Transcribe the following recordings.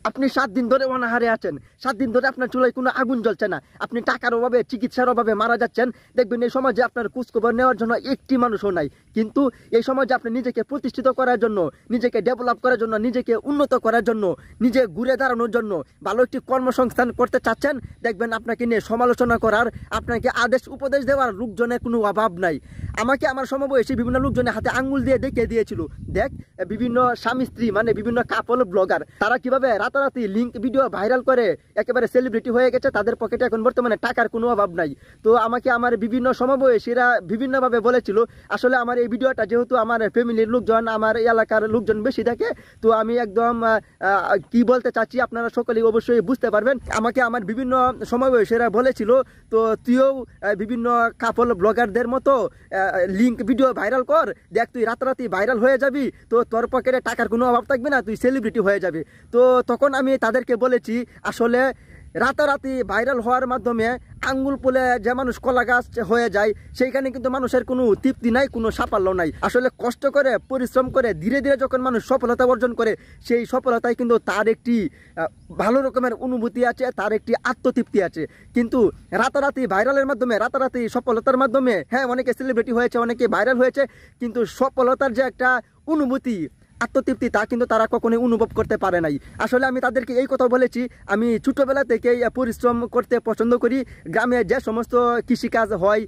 আপনি 7 দিন ধরে অনাহারে আছেন, 7 দিন ধরে আপনার চুলায় কোনো আগুন জ্বলছে না, আপনি টাকার অভাবে চিকিৎসার অভাবে মারা যাচ্ছেন। দেখবেন এই সমাজে আপনার খোঁজখবর নেওয়ার জন্য একটি মানুষও নাই। কিন্তু এই সমাজে আপনি নিজেকে প্রতিষ্ঠিত করার জন্য, নিজেকে ডেভেলপ করার জন্য, নিজেকে উন্নত করার জন্য, নিজে ঘুরে দাঁড়ানোর জন্য ভালো একটি কর্মসংস্থান করতে চাচ্ছেন, দেখবেন আপনাকে নিয়ে সমালোচনা করার, আপনাকে আদেশ উপদেশ দেওয়ার লোকজনের কোনো অভাব নাই। আমাকে আমার সমবয়সী বিভিন্ন লোকজনের হাতে আঙ্গুল দিয়ে দেখিয়ে দিয়েছিল, দেখ বিভিন্ন স্বামী স্ত্রী মানে বিভিন্ন কাপল ব্লগার তারা কিভাবে রাতারাতি লিঙ্ক ভিডিও ভাইরাল করে একেবারে সেলিব্রিটি হয়ে গেছে, তাদের পকেটে এখন বর্তমানে টাকার কোনো অভাব নাই। তো আমাকে আমার বিভিন্ন সমবয়সীরা বিভিন্নভাবে বলেছিল, আসলে আমার এই ভিডিওটা যেহেতু আমার ফ্যামিলির লোকজন, আমার এলাকার লোকজন বেশি থাকে, তো আমি একদম কি বলতে চাচ্ছি আপনারা সকলেই অবশ্যই বুঝতে পারবেন। আমাকে আমার বিভিন্ন সমবয়সীরা বলেছিল, তো তুইও বিভিন্ন কাপল ব্লগারদের মতো লিঙ্ক ভিডিও ভাইরাল কর, দেখ তুই রাতারাতি ভাইরাল হয়ে যাবি, তো তোর পকেটে টাকার কোনো অভাব থাকবে না, তুই সেলিব্রিটি হয়ে যাবে। তো তখন আমি তাদেরকে বলেছি, আসলে রাতারাতি ভাইরাল হওয়ার মাধ্যমে আঙ্গুল পুলে যে মানুষ কলা গাছ হয়ে যায়, সেইখানে কিন্তু মানুষের কোনো তৃপ্তি নাই, কোনো সাফল্য নাই। আসলে কষ্ট করে পরিশ্রম করে ধীরে ধীরে যখন মানুষ সফলতা অর্জন করে, সেই সফলতায় কিন্তু তার একটি ভালো রকমের অনুভূতি আছে, তার একটি আত্মতৃপ্তি আছে। কিন্তু রাতারাতি ভাইরালের মাধ্যমে, রাতারাতি সফলতার মাধ্যমে, হ্যাঁ অনেকে সেলিব্রিটি হয়েছে, অনেকে ভাইরাল হয়েছে, কিন্তু সফলতার যে একটা অনুভূতি, আত্মতৃপ্তি, তা কিন্তু তারা কখনোই অনুভব করতে পারে নাই। আসলে আমি তাদেরকে এই কথা বলেছি, আমি ছোটোবেলা থেকেই পরিশ্রম করতে পছন্দ করি। গ্রামে যে সমস্ত কৃষিকাজ হয়,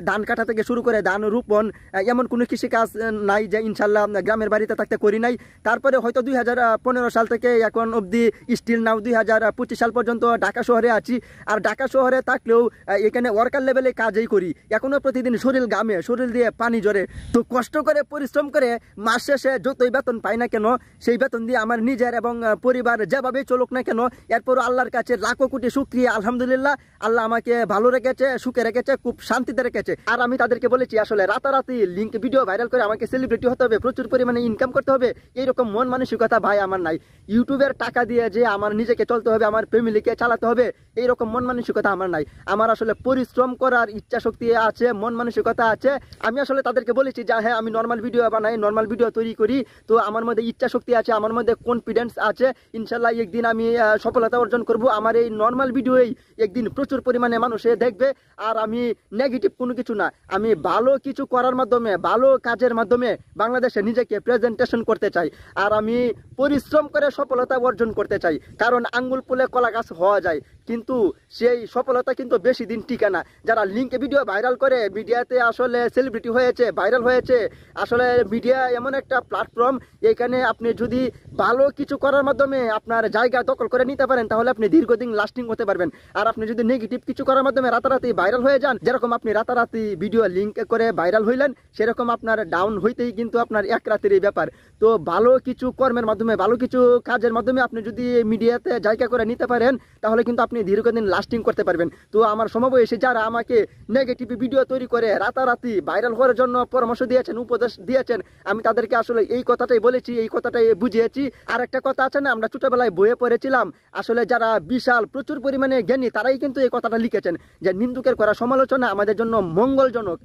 ধান কাটা থেকে শুরু করে ধান রোপণ, এমন কোনো কৃষিকাজ নাই যে ইনশাল্লাহ গ্রামের বাড়িতে থাকতে করি নাই। তারপরে হয়তো 2015 সাল থেকে এখন অবধি স্টিল নাও 2025 সাল পর্যন্ত ঢাকা শহরে আছি। আর ঢাকা শহরে থাকলেও এখানে ওয়ার্কার লেভেলে কাজই করি, এখনও প্রতিদিন শরীর ঘামে, শরীর দিয়ে পানি ঝরে। তো কষ্ট করে পরিশ্রম করে মাস শেষে যতই বেতন পাই না কেন, সেই বেতন দিয়ে আমার নিজের এবং পরিবার যেভাবে চলুক না কেন, এরপরও আল্লাহর কাছে লাখো কোটি শুকরিয়া, আলহামদুলিল্লাহ, আল্লাহ আমাকে ভালো রেখেছে, সুখে রেখেছে, খুব শান্তিতে রেখেছে। আর আমি তাদেরকে বলেছি, আসলে রাতারাতি লিঙ্ক ভিডিও ভাইরাল করে আমাকে সেলিব্রিটি হতে হবে, প্রচুর পরিমাণে ইনকাম করতে হবে, এইরকম মন মানসিকতা ভাই আমার নাই। ইউটিউবের টাকা দিয়ে যে আমার নিজেকে চলতে হবে, আমার ফ্যামিলিকে চালাতে হবে, এইরকম মন মানসিকতা আমার নাই। আমার আসলে পরিশ্রম করার ইচ্ছা শক্তি আছে, মন মানসিকতা আছে। আমি আসলে তাদেরকে বলেছি যে হ্যাঁ আমি নর্মাল ভিডিও বানাই, নর্মাল ভিডিও তৈরি করি, তো আমার মধ্যে ইচ্ছা শক্তি আছে, আমার মধ্যে কনফিডেন্স আছে, ইনশাল্লাহ একদিন আমি সফলতা অর্জন করব। আমার এই নর্মাল ভিডিওই একদিন প্রচুর পরিমাণে মানুষে দেখবে। আর আমি নেগেটিভ কোনো কিছু না, আমি ভালো কিছু করার মাধ্যমে, ভালো কাজের মাধ্যমে বাংলাদেশে নিজেকে প্রেজেন্টেশন করতে চাই। আর আমি পরিশ্রম করে সফলতা অর্জন করতে চাই, কারণ আঙ্গুল পুলে কলা গাছ হওয়া যায়, কিন্তু সেই সফলতা কিন্তু বেশি দিন টিকে না। যারা লিঙ্কে ভিডিও ভাইরাল করে মিডিয়াতে আসলে সেলিব্রিটি হয়েছে, ভাইরাল হয়েছে, আসলে মিডিয়া এমন একটা প্ল্যাটফর্ম, এখানে আপনি যদি ভালো কিছু করার মাধ্যমে আপনার জায়গা দখল করে নিতে পারেন, তাহলে আপনি দীর্ঘদিন লাস্টিং হতে পারবেন। আর আপনি যদি নেগেটিভ কিছু করার মাধ্যমে রাতারাতি ভাইরাল হয়ে যান, যেরকম আপনি রাতারাতি ভিডিও লিঙ্ক করে ভাইরাল হইলেন, সেরকম আপনার ডাউন হইতেই কিন্তু আপনার এক রাতেরই ব্যাপার। তো ভালো কিছু কর্মের মাধ্যমে, ভালো কিছু কাজের মাধ্যমে আপনি যদি মিডিয়াতে জায়গা করে নিতে পারেন, তাহলে কিন্তু আপনি দীর্ঘদিন লাস্টিং করতে পারবেন। তো আমার সমবয়সী যারা আমাকে নেগেটিভ ভিডিও তৈরি করে রাতারাতি ভাইরাল হওয়ার জন্য পরামর্শ দিয়েছেন, উপদেশ দিয়েছেন, আমি তাদেরকে আসলে এই কথাটাই বলেছি, এই কথাটাই বুঝিয়েছি। আর একটা কথা আছে না, আমরা ছোটবেলায় বইয়ে পড়েছিলাম, আসলে যারা বিশাল প্রচুর পরিমাণে জ্ঞানী তারাই কিন্তু এই কথাটা লিখেছেন যে নিন্দুকের করা সমালোচনা আমাদের জন্য মঙ্গলজনক।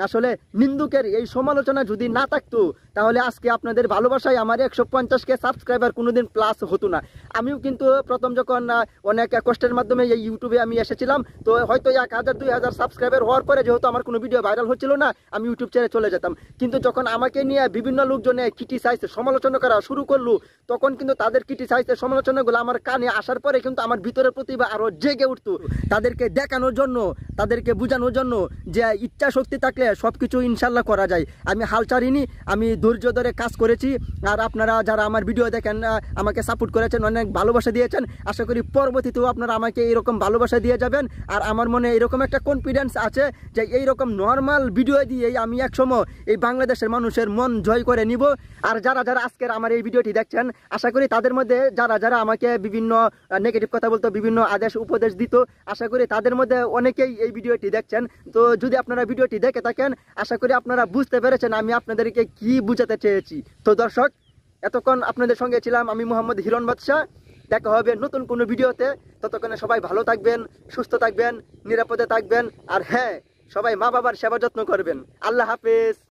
আসলে নিন্দুকের এই সমালোচনা যদি না থাকতো, তাহলে আজকে আপনাদের ভালোবাসায় আমার 150K সাবস্ক্রাইবার কোনোদিন প্লাস হতো না। আমিও কিন্তু প্রথম যখন অনেক কষ্টের মাধ্যমে এই ইউটিউবে আমি এসেছিলাম, তো হয়তো 1000-2000 সাবস্ক্রাইবার হওয়ার পরে যেহেতু আমার কোনো ভিডিও ভাইরাল হচ্ছিল না, আমি ইউটিউব ছেড়ে চলে যেতাম। কিন্তু যখন আমাকে নিয়ে বিভিন্ন লোকজনে ক্রিটিসাইজ, সমালোচনা করা শুরু করলো, তখন কিন্তু তাদের ক্রিটিসাইজের সমালোচনাগুলো আমার কানে আসার পরে কিন্তু আমার ভিতরের প্রতিভা আরও জেগে উঠতো। তাদেরকে দেখানোর জন্য, তাদেরকে বোঝানোর জন্য যে ইচ্ছা শক্তি থাকলে সবকিছু ইনশাল্লাহ করা যায়। আমি হাল ছাড়িনি, আমি ধৈর্য ধরে কাজ করেছি। আর আপনারা যারা আমার ভিডিও দেখেন, আমাকে সাপোর্ট করেছেন, অনেক ভালোবাসা দিয়েছেন, আশা করি পরবর্তীতেও আপনারা আমাকে এইরকম ভালোবাসা দিয়ে যাবেন। আর আমার মনে এরকম একটা কনফিডেন্স আছে যে এইরকম নর্মাল ভিডিও দিয়ে আমি একসময় এই বাংলাদেশের মানুষের মন জয় করে নিব। আর যারা যারা আজকের আমার এই ভিডিওটি দেখছেন, আশা করি তাদের মধ্যে যারা যারা আমাকে বিভিন্ন নেগেটিভ কথা বলতো, বিভিন্ন আদেশ উপদেশ দিত, আশা করি তাদের মধ্যে অনেকেই এই ভিডিওটি দেখছেন। তো যদি আপনারা ভিডিওটি দেখে থাকেন, আশা করি আপনারা বুঝতে পেরেছেন আমি আপনাদেরকে কি বুঝাতে চেয়েছি। তো দর্শক, এতক্ষণ আপনাদের সঙ্গে ছিলাম আমি মোহাম্মদ হিরণ বাদশা। দেখা হবে নতুন কোনো ভিডিওতে। ততক্ষণে সবাই ভালো থাকবেন, সুস্থ থাকবেন, নিরাপদে থাকবেন। আর হ্যাঁ, সবাই মা বাবার সেবা যত্ন করবেন। আল্লাহ হাফেজ।